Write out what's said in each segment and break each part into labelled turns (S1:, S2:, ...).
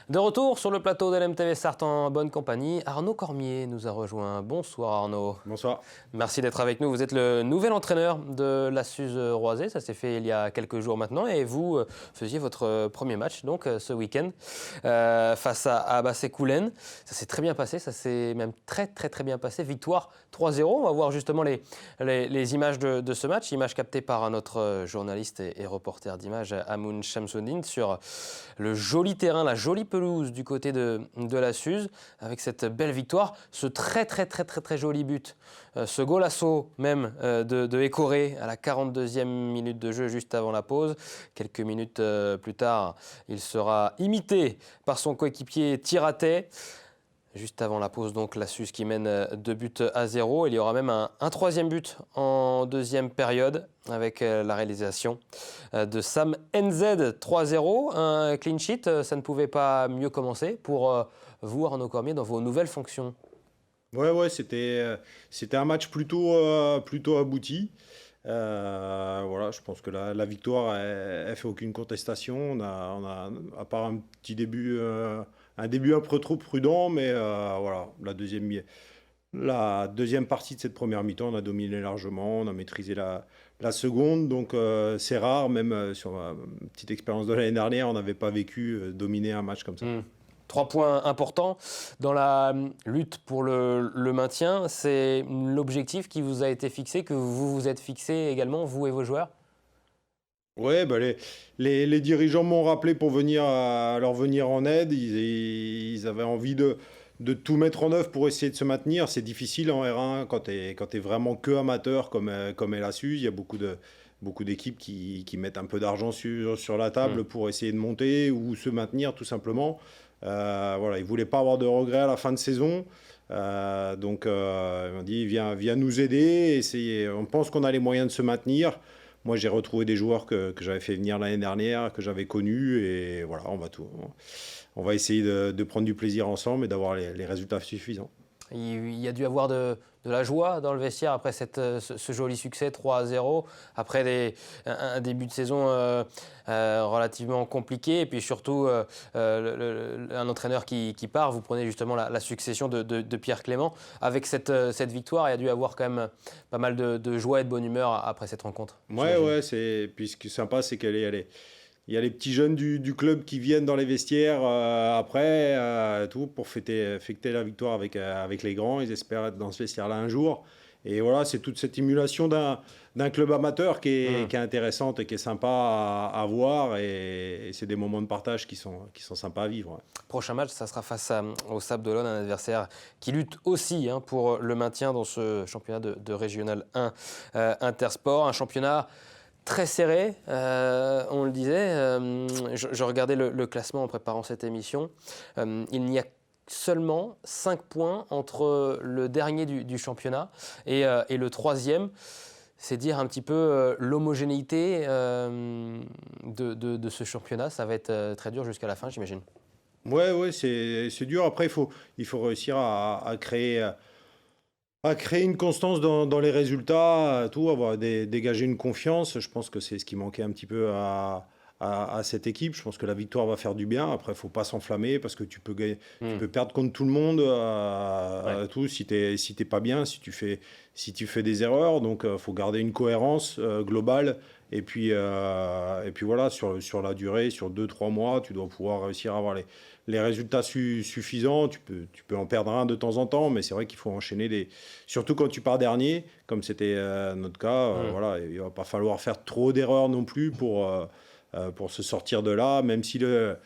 S1: De retour sur le plateau de l'MTV Sarthe en bonne compagnie, Arnaud Cormier nous a rejoint. Bonsoir Arnaud.
S2: Bonsoir.
S1: Merci d'être avec nous. Vous êtes le nouvel entraîneur de la Suze Roisey. Ça s'est fait il y a quelques jours maintenant et vous faisiez votre premier match donc ce week-end face à Bassé-Coulennes. Ça s'est très bien passé, ça s'est même très bien passé. Victoire 3-0. On va voir justement les images de ce match, images captées par notre journaliste et reporter d'images Amoun Shamsuddin sur le joli terrain, la jolie pelouse du côté de la Suze, avec cette belle victoire, ce très joli but, ce golasso même de Écoré à la 42e minute de jeu, juste avant la pause. Quelques minutes plus tard, il sera imité par son coéquipier Tiraté. Juste avant la pause, donc, la Suze qui mène 2-0. Il y aura même un troisième but en deuxième période avec la réalisation de Sam NZ. 3-0, un clean sheet. Ça ne pouvait pas mieux commencer pour vous, Arnaud Cormier, dans vos nouvelles fonctions.
S2: Ouais, c'était un match plutôt abouti. Voilà, je pense que la victoire, elle fait aucune contestation. On a à part un petit début, un début un peu trop prudent, mais voilà, la deuxième partie de cette première mi-temps, on a dominé largement, on a maîtrisé la seconde, donc c'est rare, même sur ma petite expérience de l'année dernière, on n'avait pas vécu dominer un match comme ça.
S1: 3 points importants dans la lutte pour le maintien. C'est l'objectif qui vous a été fixé, que vous vous êtes fixé également, vous et vos joueurs ?
S2: Ouais, bah les dirigeants m'ont rappelé pour leur venir en aide. Ils avaient envie de tout mettre en œuvre pour essayer de se maintenir. C'est difficile en R1 quand t'es vraiment que amateur comme elle a su. Il y a beaucoup d'équipes qui mettent un peu d'argent sur la table pour essayer de monter ou se maintenir tout simplement. Voilà, ils ne voulaient pas avoir de regrets à la fin de saison. Donc, ils m'ont dit, viens nous aider. On pense qu'on a les moyens de se maintenir. Moi, j'ai retrouvé des joueurs que j'avais fait venir l'année dernière, que j'avais connus. Et voilà, on va essayer de prendre du plaisir ensemble et d'avoir les résultats suffisants.
S1: Il y a dû avoir de la joie dans le vestiaire après ce joli succès 3-0, après un début de saison relativement compliqué, et puis surtout un entraîneur qui part. Vous prenez justement la succession de Pierre Clément. Avec cette victoire, il y a dû avoir quand même pas mal de joie et de bonne humeur après cette rencontre.
S2: Ouais, puis ce qui est sympa, c'est il y a les petits jeunes du club qui viennent dans les vestiaires après, tout pour fêter la victoire avec les grands. Ils espèrent être dans ce vestiaire-là un jour. Et voilà, c'est toute cette émulation d'un club amateur qui est intéressante et qui est sympa à voir. Et c'est des moments de partage qui sont sympas à vivre. Ouais.
S1: Prochain match, ça sera face au Sable d'Olonne, un adversaire qui lutte aussi pour le maintien dans ce championnat de Régional 1 Intersport. Un championnat très serré, on le disait. Je regardais le classement en préparant cette émission. Il n'y a seulement 5 points entre le dernier du championnat et le troisième. C'est dire un petit peu l'homogénéité de ce championnat. Ça va être très dur jusqu'à la fin, j'imagine.
S2: Ouais, c'est dur. Après, il faut réussir à créer une constance dans les résultats, dégager une confiance. Je pense que c'est ce qui manquait un petit peu à cette équipe. Je pense que la victoire va faire du bien. Après, il ne faut pas s'enflammer parce que tu peux perdre contre tout le monde, si tu n'es pas bien, si tu fais des erreurs. Donc, il faut garder une cohérence globale. Et puis voilà, sur la durée, sur 2-3 mois, tu dois pouvoir réussir à avoir les résultats suffisants. Tu peux en perdre un de temps en temps, mais c'est vrai qu'il faut enchaîner surtout quand tu pars dernier, comme c'était notre cas. Voilà, il ne va pas falloir faire trop d'erreurs non plus pour se sortir de là, même si la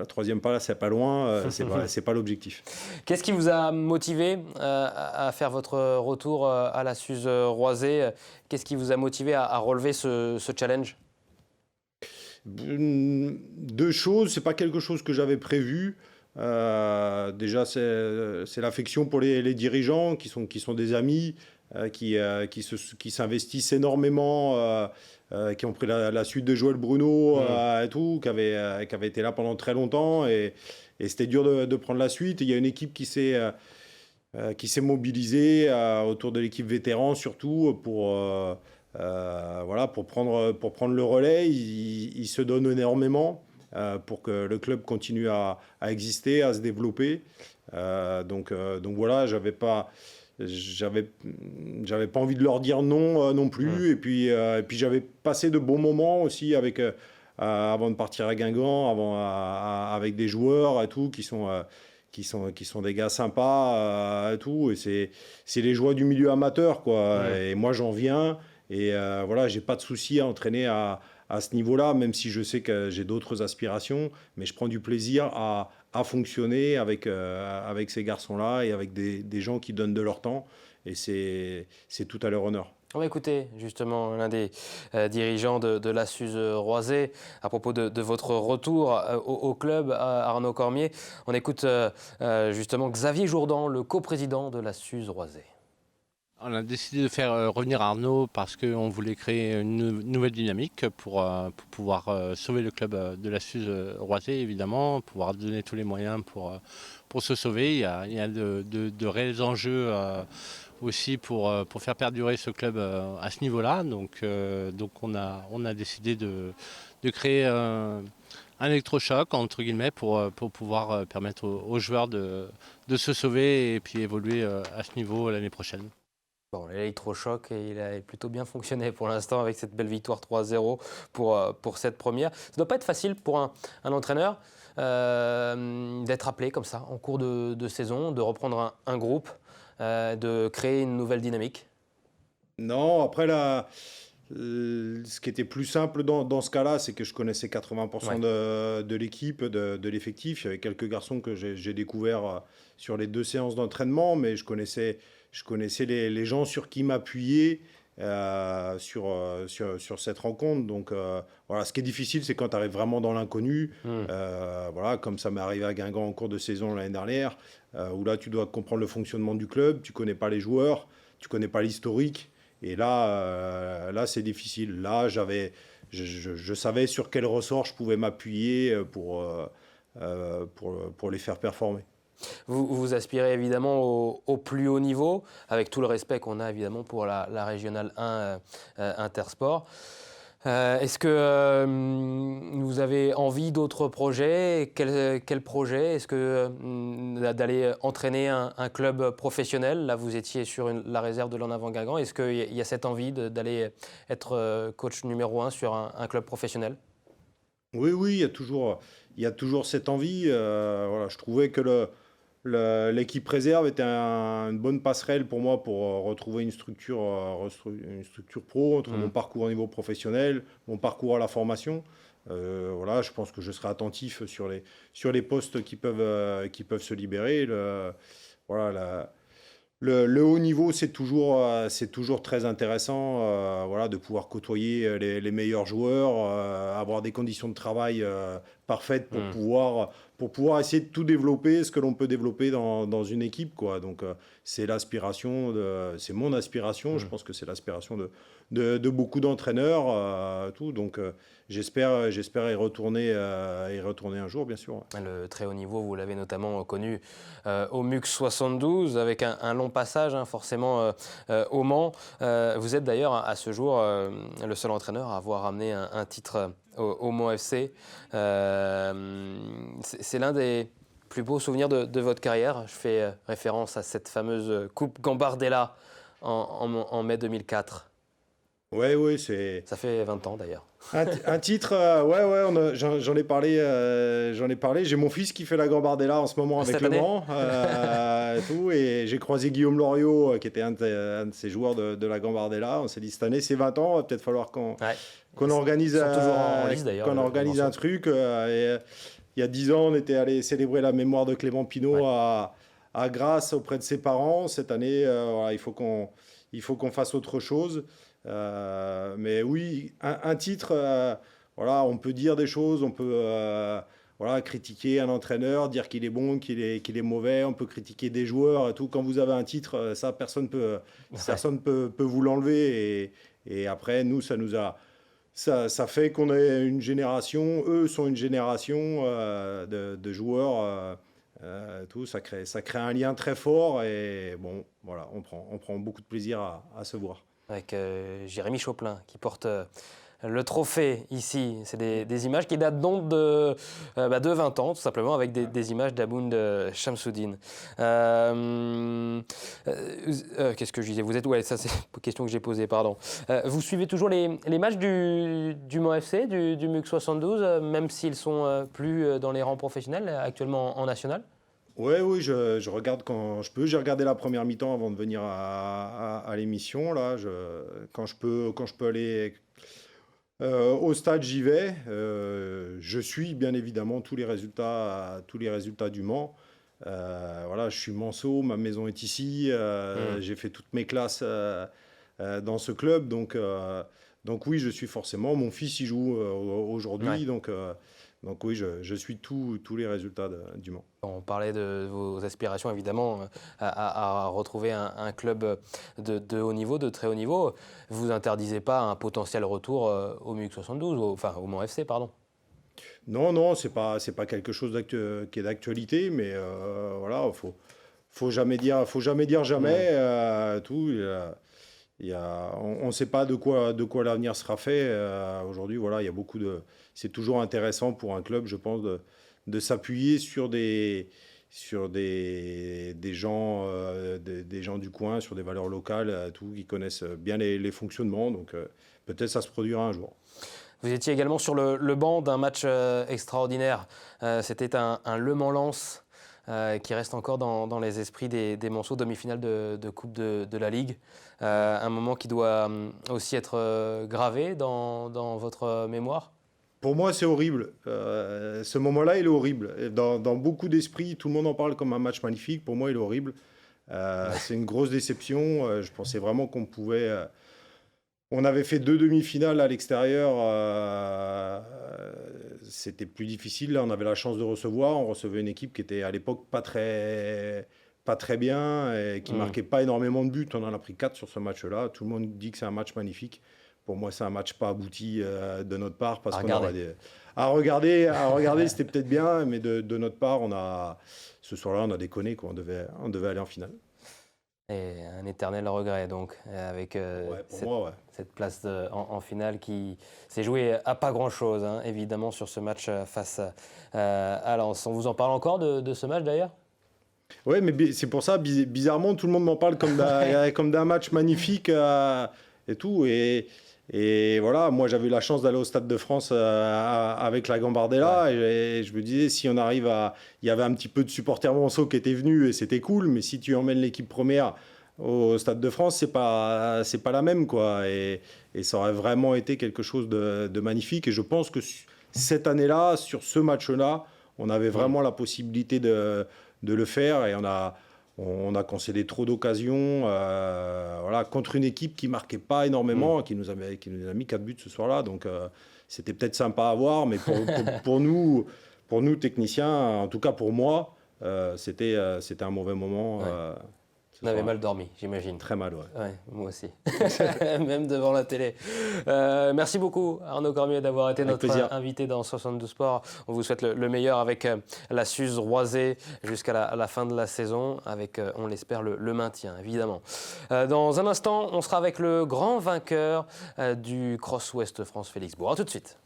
S2: troisième place c'est pas loin, c'est pas l'objectif.
S1: Qu'est-ce qui vous a motivé à faire votre retour à la Suze Roisey ? Qu'est-ce qui vous a motivé à relever ce challenge ?
S2: 2 choses, c'est pas quelque chose que j'avais prévu. Déjà, c'est l'affection pour les dirigeants qui sont des amis, qui s'investissent énormément, qui ont pris la suite de Joël Bruno et tout, qui avait été là pendant très longtemps, et c'était dur de prendre la suite. Il y a une équipe qui s'est mobilisée autour de l'équipe vétéran, surtout pour prendre le relais. Ils se donnent énormément. pour que le club continue à exister, à se développer. Donc voilà, j'avais pas envie de leur dire non non plus. Et puis j'avais passé de bons moments aussi avant de partir à Guingamp, avec des joueurs et tout qui sont des gars sympas et tout. Et c'est les joies du milieu amateur, quoi. Et moi, j'en viens. Et voilà, j'ai pas de souci à entraîner à ce niveau-là, même si je sais que j'ai d'autres aspirations. Mais je prends du plaisir à fonctionner avec ces garçons-là et avec des gens qui donnent de leur temps. Et c'est tout à leur honneur.
S1: On va écouter justement l'un des dirigeants de la SUZE Roisey à propos de votre retour au club, Arnaud Cormier. On écoute justement Xavier Jourdan, le coprésident de la SUZE Roisey.
S3: On a décidé de faire revenir Arnaud parce qu'on voulait créer une nouvelle dynamique pour pouvoir sauver le club de la SUZE Roisey, évidemment, pouvoir donner tous les moyens pour se sauver. Il y a de réels enjeux aussi pour faire perdurer ce club à ce niveau-là. Donc on a décidé de créer un électrochoc, entre guillemets, pour pouvoir permettre aux joueurs de se sauver et puis évoluer à ce niveau l'année prochaine.
S1: Bon, l'électrochoc, il a plutôt bien fonctionné pour l'instant avec cette belle victoire 3-0 pour cette première. Ça ne doit pas être facile pour un entraîneur d'être appelé comme ça en cours de saison, de reprendre un groupe, de créer une nouvelle dynamique.
S2: Non, après, ce qui était plus simple dans ce cas-là, c'est que je connaissais 80% de l'équipe, de l'effectif. Il y avait quelques garçons que j'ai découverts sur les 2 séances d'entraînement, mais je connaissais les gens sur qui m'appuyer sur cette rencontre. Donc voilà, ce qui est difficile, c'est quand tu arrives vraiment dans l'inconnu. Voilà, comme ça m'est arrivé à Guingamp en cours de saison l'année dernière, où là, tu dois comprendre le fonctionnement du club, tu connais pas les joueurs, tu connais pas l'historique. Et là c'est difficile. Là, je savais sur quel ressort je pouvais m'appuyer pour les faire performer.
S1: Vous aspirez évidemment au plus haut niveau, avec tout le respect qu'on a évidemment pour la Régionale 1 Intersport. Est-ce que vous avez envie d'autres projets ? Quel projet ? Est-ce que d'aller entraîner un club professionnel ? Là, vous étiez sur la réserve de l'En Avant Guingamp. Est-ce qu'il y a cette envie d'aller être coach numéro 1 sur un club professionnel ?
S2: Oui, il y a toujours cette envie. Voilà, je trouvais que l'équipe réserve était une bonne passerelle pour moi pour retrouver une structure pro entre mon parcours au niveau professionnel, mon parcours à la formation. Voilà, je pense que je serai attentif sur les postes qui peuvent se libérer. Le haut niveau, c'est toujours très intéressant, voilà, de pouvoir côtoyer les meilleurs joueurs, avoir des conditions de travail parfaites pour pouvoir essayer de tout développer, ce que l'on peut développer dans une équipe, quoi. Donc, c'est mon aspiration. Je pense que c'est l'aspiration de beaucoup d'entraîneurs, tout. Donc, j'espère y retourner un jour, bien sûr.
S1: Le très haut niveau, vous l'avez notamment connu au MUX 72 avec un long passage, forcément au Mans. Vous êtes d'ailleurs à ce jour le seul entraîneur à avoir amené un titre au Mans FC. C'est l'un des plus beaux souvenirs de votre carrière. Je fais référence à cette fameuse Coupe Gambardella en mai 2004.
S2: Oui, c'est...
S1: Ça fait 20 ans d'ailleurs.
S2: Un titre, j'en ai parlé. J'ai mon fils qui fait la Gambardella en ce moment avec Le Mans. Et j'ai croisé Guillaume Loriot, qui était un de ces joueurs de la Gambardella. On s'est dit, cette année, c'est 20 ans, va peut-être falloir qu'on organise, un truc. Il y a 10 ans, on était allé célébrer la mémoire de Clément Pinault à Grasse auprès de ses parents. Cette année, il faut qu'on fasse autre chose. Mais oui, un titre, voilà, on peut dire des choses, on peut critiquer un entraîneur, dire qu'il est bon, qu'il est mauvais, on peut critiquer des joueurs et tout. Quand vous avez un titre, ça, personne peut vous l'enlever. Et après, nous, ça fait qu'on est une génération, eux sont une génération de joueurs. Tout, ça crée un lien très fort. Et bon, voilà, on prend beaucoup de plaisir à se voir.
S1: Avec Jérémy Choplin qui porte le trophée ici. C'est des images qui datent donc de 20 ans, tout simplement, avec des images d'Abound Shamsuddin. Qu'est-ce que je disais? Vous êtes... Ouais, ça c'est une question que j'ai posée, pardon. Vous suivez toujours les matchs du Mans FC, du MUC 72, même s'ils sont plus dans les rangs professionnels, actuellement en national?
S2: Oui, je regarde quand je peux. J'ai regardé la première mi-temps avant de venir à l'émission. Là, quand je peux aller au stade, j'y vais. Je suis bien évidemment tous les résultats du Mans. Voilà, je suis manceau, ma maison est ici. J'ai fait toutes mes classes dans ce club, donc oui, je suis forcément. Mon fils y joue aujourd'hui,
S1: Ouais.
S2: donc oui, je suis tous les résultats du Mans.
S1: On parlait de vos aspirations, évidemment, à retrouver un club de haut niveau, de très haut niveau. Vous interdisez pas un potentiel retour au MUC 72, enfin au Mans FC, pardon.
S2: Non, c'est pas quelque chose qui est d'actualité, mais voilà, faut jamais dire jamais. Tout. On ne sait pas de quoi l'avenir sera fait. Aujourd'hui, voilà, il y a c'est toujours intéressant pour un club, je pense, de s'appuyer sur des gens, des gens du coin, sur des valeurs locales, tout, qui connaissent bien les fonctionnements. Donc, peut-être ça se produira un jour.
S1: Vous étiez également sur le banc d'un match extraordinaire. C'était un Le Mans-Lens qui reste encore dans les esprits des Monceaux, demi-finale de Coupe de la Ligue. Un moment qui doit aussi être gravé dans votre mémoire.
S2: Pour moi, c'est horrible. Ce moment-là, il est horrible. Et dans beaucoup d'esprits, tout le monde en parle comme un match magnifique. Pour moi, il est horrible. C'est une grosse déception. Je pensais vraiment qu'on pouvait... On avait fait 2 demi-finales à l'extérieur. C'était plus difficile. Là, on avait la chance de recevoir. On recevait une équipe qui était à l'époque pas très bien et qui marquait pas énormément de buts. On en a pris 4 sur ce match-là. Tout le monde dit que c'est un match magnifique. Pour moi, c'est un match pas abouti de notre part. Parce à regarder, c'était peut-être bien. Mais de notre part, ce soir-là, on a déconné, quoi. On devait aller en finale.
S1: Et un éternel regret, donc, avec cette place en finale qui s'est jouée à pas grand-chose, hein, évidemment, sur ce match face à Lens. On vous en parle encore de ce match, d'ailleurs?
S2: Oui, mais c'est pour ça, bizarrement, tout le monde m'en parle comme d'un match magnifique et tout. Et voilà, moi, j'avais eu la chance d'aller au Stade de France avec la Gambardella. Ouais. Et je me disais, si on arrive à... Il y avait un petit peu de supporters monceaux qui étaient venus et c'était cool. Mais si tu emmènes l'équipe première au Stade de France, c'est pas la même, quoi. Et ça aurait vraiment été quelque chose de magnifique. Et je pense que cette année-là, sur ce match-là, on avait vraiment la possibilité de le faire. Et on a concédé trop d'occasions voilà, contre une équipe qui ne marquait pas énormément, qui nous a mis 4 buts ce soir-là. Donc, c'était peut-être sympa à voir, mais pour nous techniciens, en tout cas pour moi, c'était un mauvais moment.
S1: Ouais. Vous avez mal dormi, j'imagine.
S2: Très mal, ouais.
S1: Ouais, moi aussi. Même devant la télé. Merci beaucoup, Arnaud Cormier, d'avoir été notre invité dans 72 Sports. On vous souhaite le meilleur avec la Suze Roisey jusqu'à la fin de la saison, avec, on l'espère, le maintien, évidemment. Dans un instant, on sera avec le grand vainqueur du Cross Ouest France, Félix Bourg. À tout de suite.